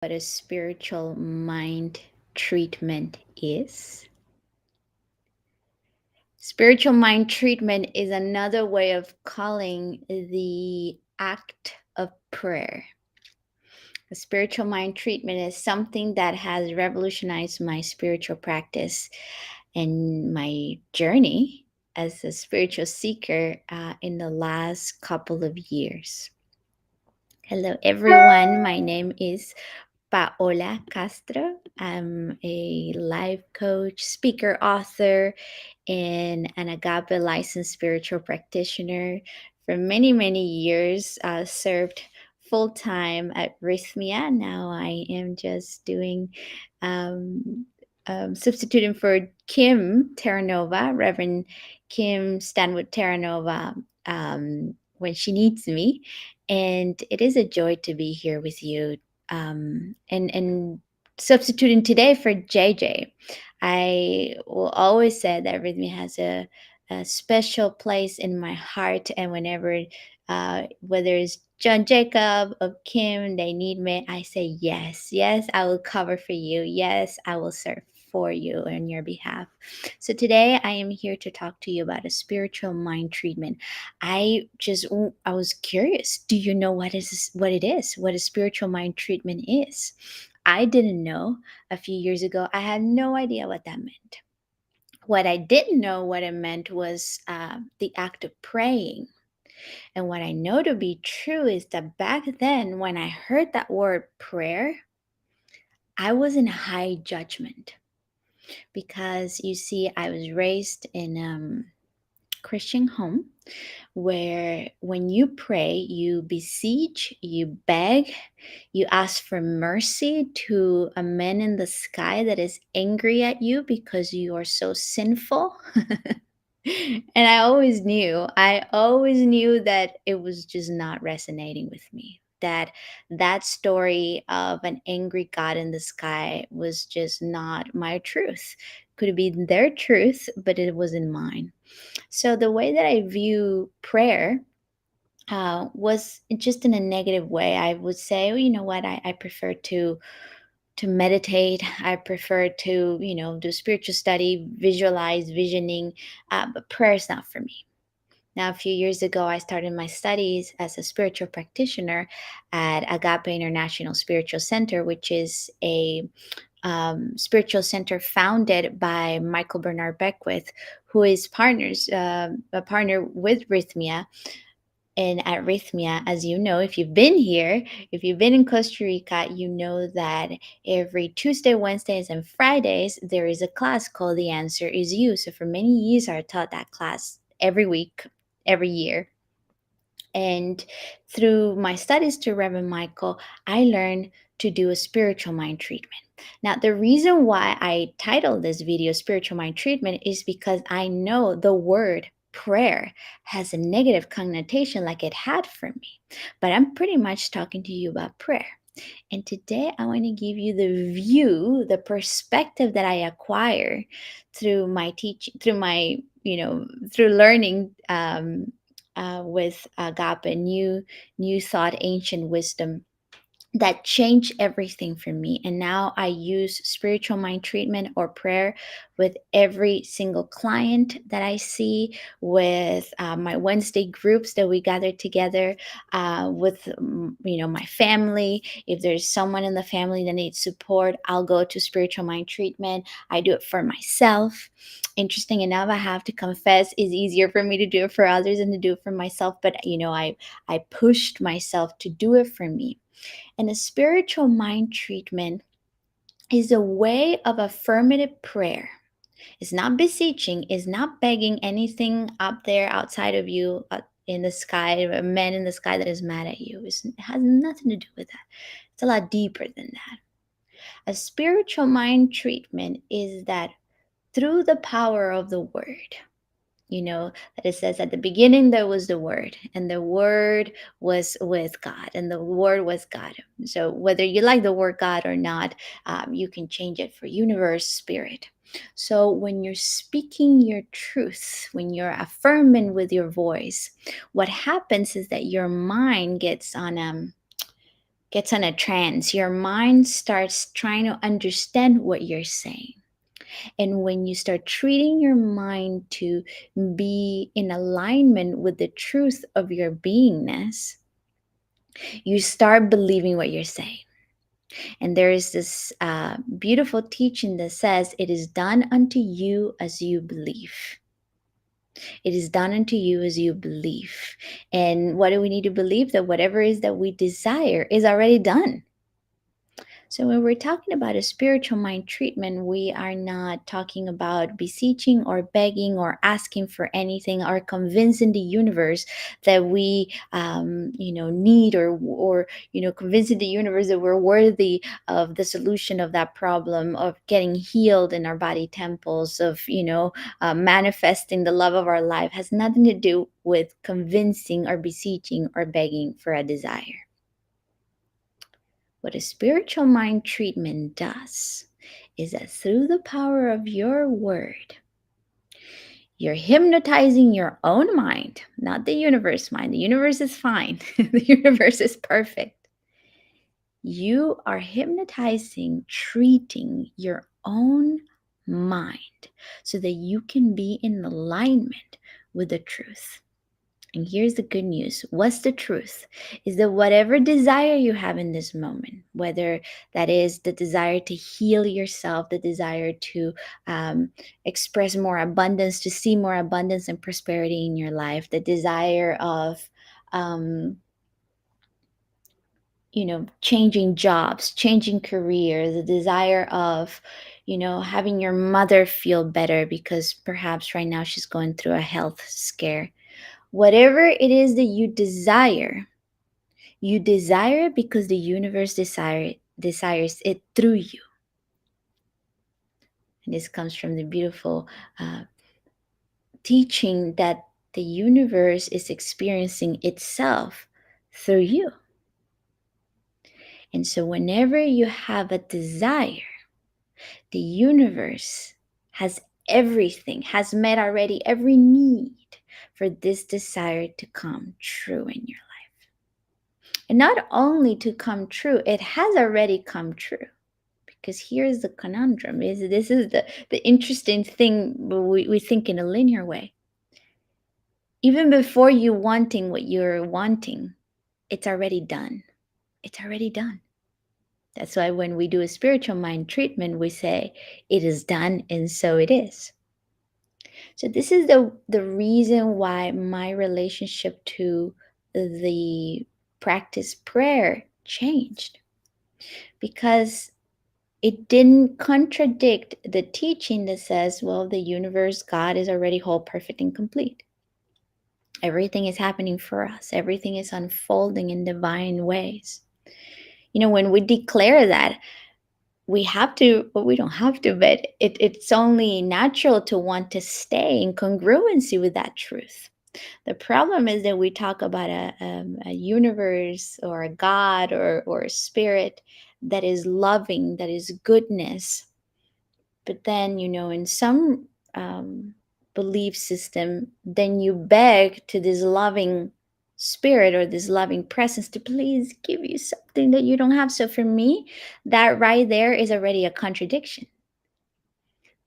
what a spiritual mind treatment is? Spiritual mind treatment is another way of calling the act of prayer. A spiritual mind treatment is something that has revolutionized my spiritual practice and my journey as a spiritual seeker in the last couple of years. Hello, everyone. My name is Paola Castro. I'm a life coach, speaker, author, and an agape licensed spiritual practitioner. For many, many years, served full time at Rythmia. Now I am just doing um, substituting for Kim Terranova, Reverend Kim Stanwood Terranova, when she needs me. And it is a joy to be here with you, and substituting today for JJ. I will always say that Rhythmia has a special place in my heart, and whenever, whether it's John Jacob or Kim, they need me, I say yes, yes, I will cover for you. Yes, I will serve for you on your behalf. So today I am here to talk to you about a spiritual mind treatment. I was curious. Do you know what it is? What a spiritual mind treatment is? I didn't know a few years ago. I had no idea what that meant. What I didn't know what it meant was the act of praying. And what I know to be true is that back then, when I heard that word prayer, I was in high judgment because you see, I was raised in Christian home where when you pray, you beseech, you beg, you ask for mercy to a man in the sky that is angry at you because you are so sinful. And I always knew that it was just not resonating with me. That story of an angry God in the sky was just not my truth. Could have been their truth, but it wasn't mine. So the way that I view prayer was just in a negative way. I would say, oh, you know what, I prefer to meditate. I prefer to, do spiritual study, visualize, visioning, but prayer is not for me. Now, a few years ago, I started my studies as a spiritual practitioner at Agape International Spiritual Center, which is a spiritual center founded by Michael Bernard Beckwith, who is a partner with Rhythmia. And at Rhythmia, as you know, if you've been here, if you've been in Costa Rica, you know that every Tuesday, Wednesdays, and Fridays, there is a class called The Answer Is You. So for many years, I taught that class every week, every year. And through my studies to Reverend Michael, I learned to do a spiritual mind treatment. Now, the reason why I titled this video Spiritual Mind Treatment is because I know the word prayer has a negative connotation like it had for me. But I'm pretty much talking to you about prayer. And today I want to give you the view, the perspective that I acquire through my teaching, through learning with Agape, new thought, ancient wisdom that changed everything for me. And now I use spiritual mind treatment or prayer with every single client that I see, with my Wednesday groups that we gather together, with my family. If there's someone in the family that needs support, I'll go to spiritual mind treatment. I do it for myself. Interesting enough, I have to confess, it's easier for me to do it for others than to do it for myself. But I pushed myself to do it for me. And a spiritual mind treatment is a way of affirmative prayer. It's not beseeching, it's not begging anything up there outside of you, in the sky, a man in the sky that is mad at you. It has nothing to do with that. It's a lot deeper than that. A spiritual mind treatment is that through the power of the word, that it says at the beginning there was the word, and the word was with God, and the word was God. So whether you like the word God or not, you can change it for universe, spirit. So when you're speaking your truth, when you're affirming with your voice, what happens is that your mind gets on gets on a trance. Your mind starts trying to understand what you're saying. And when you start treating your mind to be in alignment with the truth of your beingness, you start believing what you're saying. And there is this beautiful teaching that says, "It is done unto you as you believe." It is done unto you as you believe. And what do we need to believe? That whatever it is that we desire is already done. So, when we're talking about a spiritual mind treatment, we are not talking about beseeching or begging or asking for anything or convincing the universe that we, need, or convincing the universe that we're worthy of the solution of that problem, of getting healed in our body temples, of manifesting the love of our life. Has nothing to do with convincing or beseeching or begging for a desire. What a spiritual mind treatment does is that through the power of your word, you're hypnotizing your own mind, not the universe mind. The universe is fine, the universe is perfect. You are hypnotizing, treating your own mind so that you can be in alignment with the truth. And here's the good news. What's the truth? Is that whatever desire you have in this moment, whether that is the desire to heal yourself, the desire to express more abundance, to see more abundance and prosperity in your life, the desire of, changing jobs, changing career, the desire of, having your mother feel better because perhaps right now she's going through a health scare. Whatever it is that you desire it because the universe desires it through you. And this comes from the beautiful teaching that the universe is experiencing itself through you. And so whenever you have a desire, the universe has everything, has met already every need for this desire to come true in your life. And not only to come true, it has already come true. Because here's the conundrum: this is the interesting thing. We think in a linear way. Even before you wanting what you're wanting, it's already done. It's already done. That's why when we do a spiritual mind treatment, we say, "It is done, and so it is." So this is the reason why my relationship to the practice prayer changed, because it didn't contradict the teaching that says, well, the universe, God is already whole, perfect, and complete. Everything is happening for us. Everything is unfolding in divine ways. When we declare that, we have to, well, we don't have to, but it's only natural to want to stay in congruency with that truth. The problem is that we talk about a universe or a God or a spirit that is loving, that is goodness. But then, in some belief system, then you beg to this loving spirit or this loving presence to please give you something that you don't have. So for me, that right there is already a contradiction.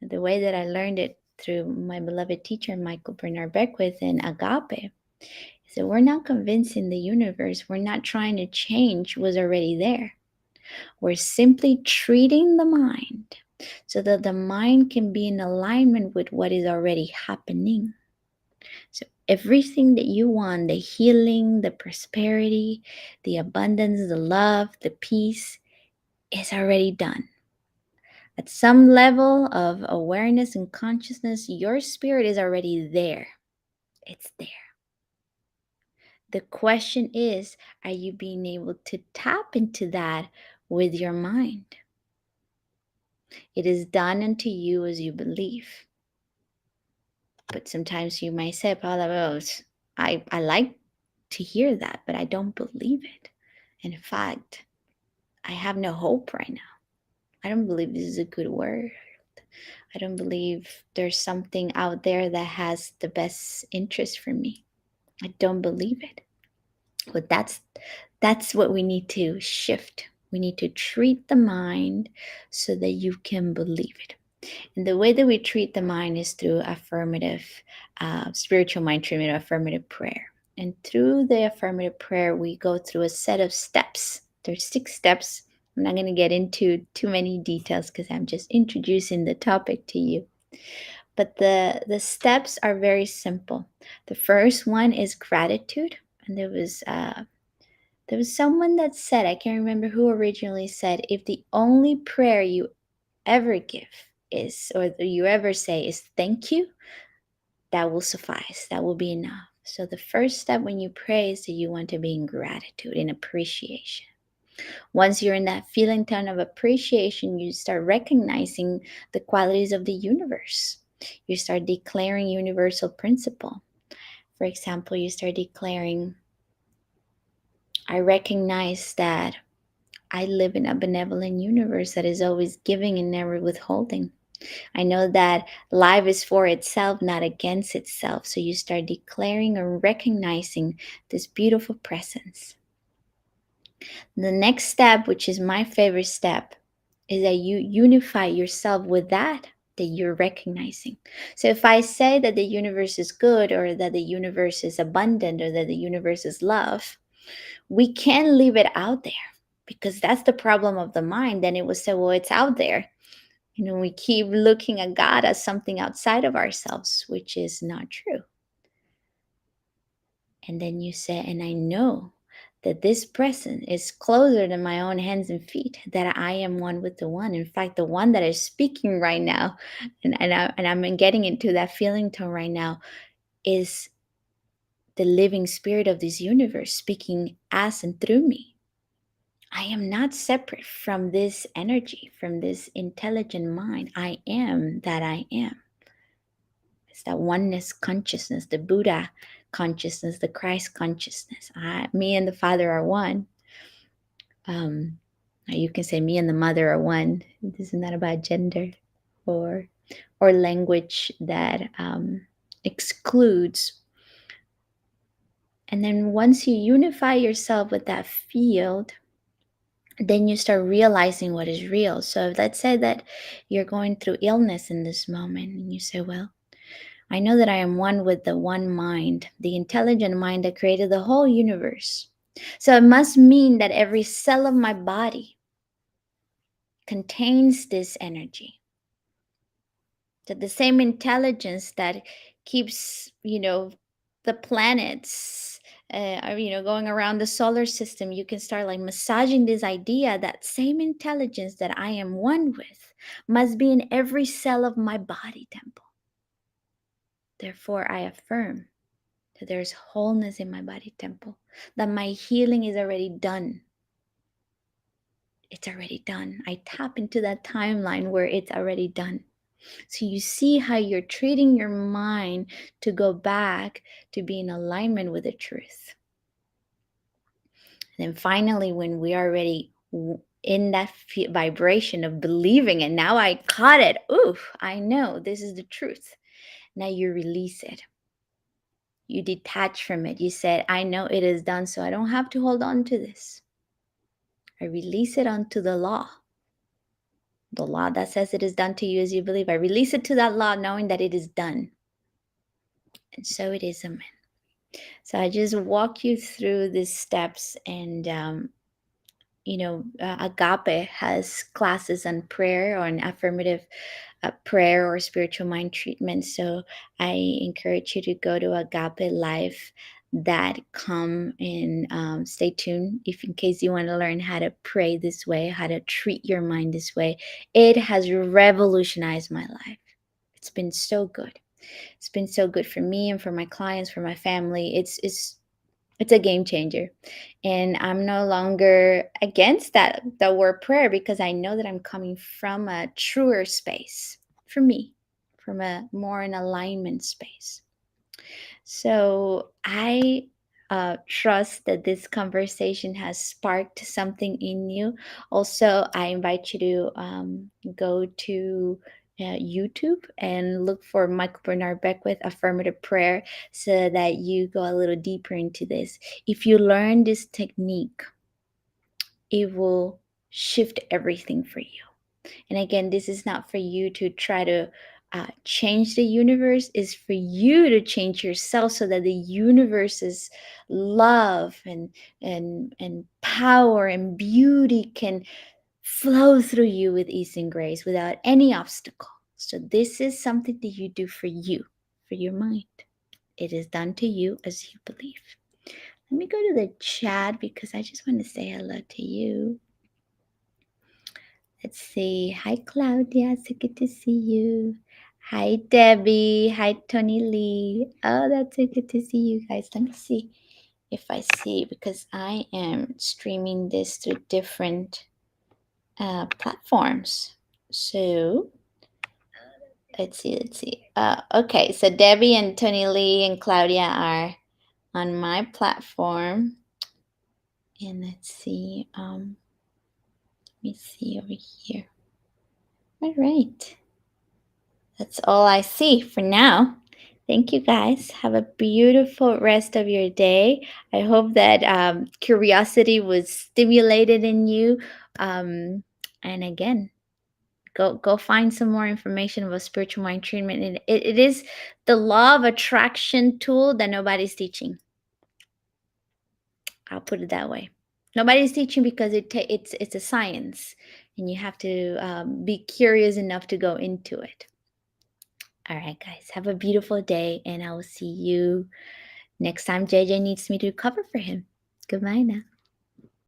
The way that I learned it through my beloved teacher, Michael Bernard Beckwith in Agape, is that we're not convincing the universe, we're not trying to change what's already there. We're simply treating the mind so that the mind can be in alignment with what is already happening. So everything that you want, the healing, the prosperity, the abundance, the love, the peace, is already done. At some level of awareness and consciousness, your spirit is already there. It's there. The question is, are you being able to tap into that with your mind? It is done unto you as you believe. But sometimes you might say, Paola, well, I like to hear that, but I don't believe it. In fact, I have no hope right now. I don't believe this is a good word. I don't believe there's something out there that has the best interest for me. I don't believe it. But that's That's what we need to shift. We need to treat the mind so that you can believe it. And the way that we treat the mind is through affirmative, spiritual mind treatment, affirmative prayer. And through the affirmative prayer, we go through a set of steps. There's 6 steps. I'm not going to get into too many details because I'm just introducing the topic to you. But the steps are very simple. The first one is gratitude, and there was someone that said, I can't remember who originally said, if the only prayer you ever give is, or that you ever say is thank you, that will suffice. That will be enough. So the first step when you pray is that you want to be in gratitude, in appreciation. Once you're in that feeling tone of appreciation, you start recognizing the qualities of the universe. You start declaring universal principle. For example, you start declaring, I recognize that I live in a benevolent universe that is always giving and never withholding. I know that life is for itself, not against itself. So you start declaring or recognizing this beautiful presence. The next step, which is my favorite step, is that you unify yourself with that you're recognizing. So if I say that the universe is good, or that the universe is abundant, or that the universe is love, we can't leave it out there, because that's the problem of the mind. Then it will say, well, it's out there. We keep looking at God as something outside of ourselves, which is not true. And then you say, and I know that this present is closer than my own hands and feet, that I am one with the one. In fact, the one that is speaking right now, and I'm getting into that feeling tone right now, is the living spirit of this universe speaking as and through me. I am not separate from this energy, from this intelligent mind. I am that I am. It's that oneness consciousness, the Buddha consciousness, the Christ consciousness. Me and the Father are one. You can say me and the mother are one. This is not about gender or language that excludes. And then once you unify yourself with that field, then you start realizing what is real. So let's say that you're going through illness in this moment, and you say, well, I know that I am one with the one mind, the intelligent mind that created the whole universe. So it must mean that every cell of my body contains this energy. That the same intelligence that keeps, the planets going around the solar system, you can start like massaging this idea that same intelligence that I am one with must be in every cell of my body temple. Therefore, I affirm that there's wholeness in my body temple, that my healing is already done. It's already done. I tap into that timeline where it's already done. So you see how you're treating your mind to go back to be in alignment with the truth. And then finally, when we are already in that vibration of believing it, now I caught it. Oof, I know this is the truth. Now you release it. You detach from it. You said, I know it is done, so I don't have to hold on to this. I release it onto the law. The law that says it is done to you as you believe. I release it to that law knowing that it is done. And so it is, amen. So I just walk you through these steps, and Agape has classes on prayer, or an affirmative prayer or spiritual mind treatment. So I encourage you to go to Agape Live that come and stay tuned if in case you want to learn how to pray this way, how to treat your mind this way. It has revolutionized my life. It's been so good. It's been so good for me and for my clients, for my family. It's a game changer. And I'm no longer against the word prayer, because I know that I'm coming from a truer space for me, from a more in alignment space. So I trust that this conversation has sparked something in you. Also, I invite you to go to YouTube and look for Michael Bernard Beckwith affirmative prayer so that you go a little deeper into this. If you learn this technique, it will shift everything for you. And again, this is not for you to try to change the universe, is for you to change yourself so that the universe's love and power and beauty can flow through you with ease and grace without any obstacle. So this is something that you do for you, for your mind. It is done to you as you believe. Let me go to the chat because I just want to say hello to you. Let's see. Hi, Claudia. So good to see you. Hi, Debbie. Hi, Tony Lee. Oh, that's so good to see you guys. Let me see if I see, because I am streaming this through different platforms. So let's see. Let's see. Okay, so Debbie and Tony Lee and Claudia are on my platform. And let's see. Let me see over here. All right. That's all I see for now. Thank you guys. Have a beautiful rest of your day. I hope that curiosity was stimulated in you. And again, go find some more information about spiritual mind treatment. And it is the law of attraction tool that nobody's teaching. I'll put it that way. Nobody's teaching because it's a science, and you have to be curious enough to go into it. All right, guys, have a beautiful day, and I will see you next time JJ needs me to cover for him. Goodbye now.